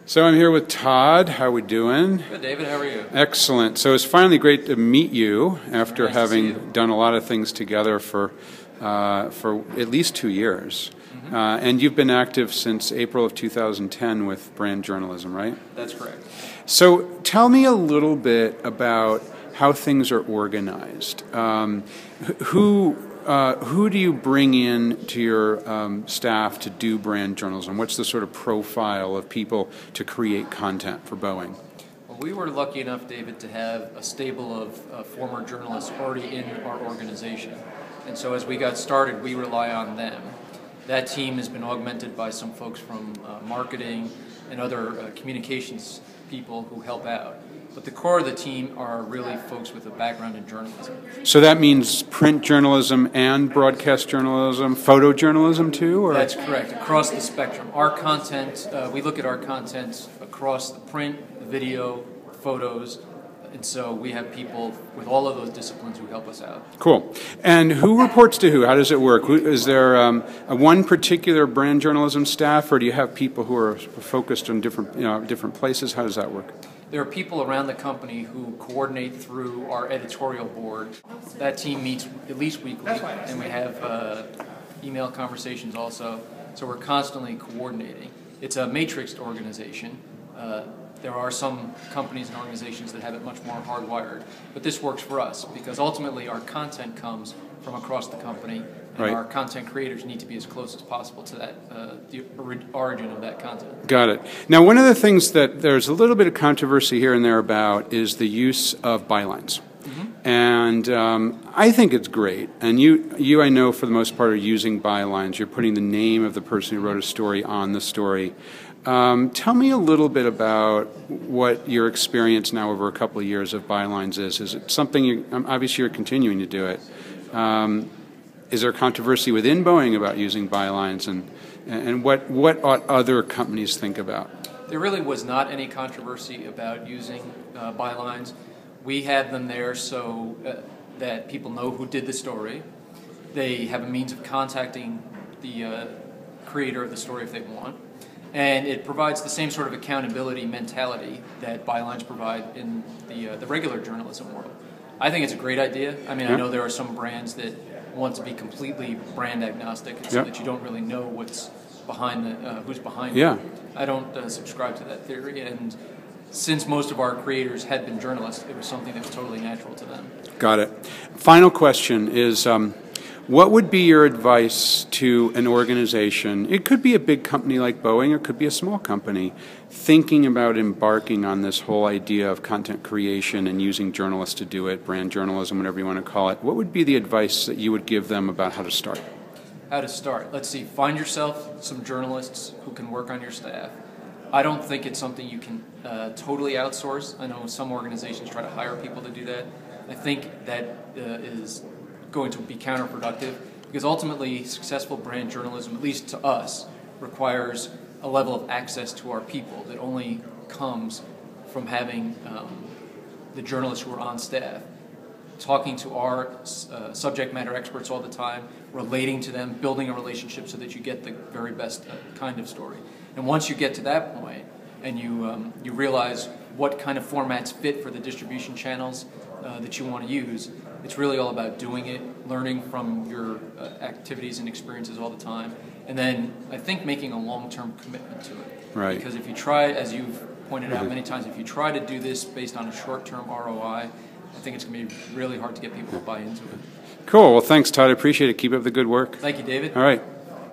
So I'm here with Todd. How are we doing? Good, David. How are you? Excellent. So it's finally great to meet you after Nice to see having you. done a lot of things together for at least 2 years. Mm-hmm. And you've been active since April of 2010 with brand journalism, right? That's correct. So tell me a little bit about how things are organized. Who do you bring in to your staff to do brand journalism? What's the sort of profile of people to create content for Boeing? Well, we were lucky enough, David, to have a stable of former journalists already in our organization. And so as we got started, we rely on them. That team has been augmented by some folks from marketing and other communications people who help out. But the core of the team are really folks with a background in journalism. So that means print journalism and broadcast journalism, photojournalism too? Or? That's correct, across the spectrum. Our content, we look at our content across the print, video, photos, and so we have people with all of those disciplines who help us out. Cool. And who reports to who? How does it work? Is there one particular brand journalism staff, or do you have people who are focused on different places? How does that work? There are people around the company who coordinate through our editorial board. That team meets at least weekly, and we have email conversations also, so we're constantly coordinating. It's a matrixed organization. There are some companies and organizations that have it much more hardwired, but this works for us because ultimately our content comes from across the company, and right. Our content creators need to be as close as possible to that, the origin of that content. Got it. Now, one of the things that there's a little bit of controversy here and there about is the use of bylines. Mm-hmm. And I think it's great. And you, I know, for the most part, are using bylines. You're putting the name of the person who wrote a story on the story. Tell me a little bit about what your experience now over a couple of years of bylines is. Is it something obviously you're continuing to do it. Is there controversy within Boeing about using bylines, and what ought other companies think about? There really was not any controversy about using bylines. We have them there so that people know who did the story. They have a means of contacting the creator of the story if they want. And it provides the same sort of accountability mentality that bylines provide in the regular journalism world. I think it's a great idea. I mean, I know there are some brands that want to be completely brand agnostic, so that you don't really know what's behind who's behind it. I don't subscribe to that theory, and since most of our creators had been journalists, it was something that was totally natural to them. Got it. Final question is, what would be your advice to an organization? It could be a big company like Boeing, or it could be a small company, thinking about embarking on this whole idea of content creation and using journalists to do it, brand journalism, whatever you want to call it. What would be the advice that you would give them about how to start? How to start? Let's see. Find yourself some journalists who can work on your staff. I don't think it's something you can totally outsource. I know some organizations try to hire people to do that. I think that is going to be counterproductive because ultimately successful brand journalism, at least to us, requires a level of access to our people that only comes from having the journalists who are on staff, talking to our subject matter experts all the time, relating to them, building a relationship so that you get the very best kind of story. And once you get to that point and you realize what kind of formats fit for the distribution channels that you want to use, it's really all about doing it, learning from your activities and experiences all the time, and then I think making a long-term commitment to it. Right. Because if you try, as you've pointed out many times, if you try to do this based on a short-term ROI, I think it's going to be really hard to get people to buy into it. Cool. Well, thanks, Todd. I appreciate it. Keep up the good work. Thank you, David. All right.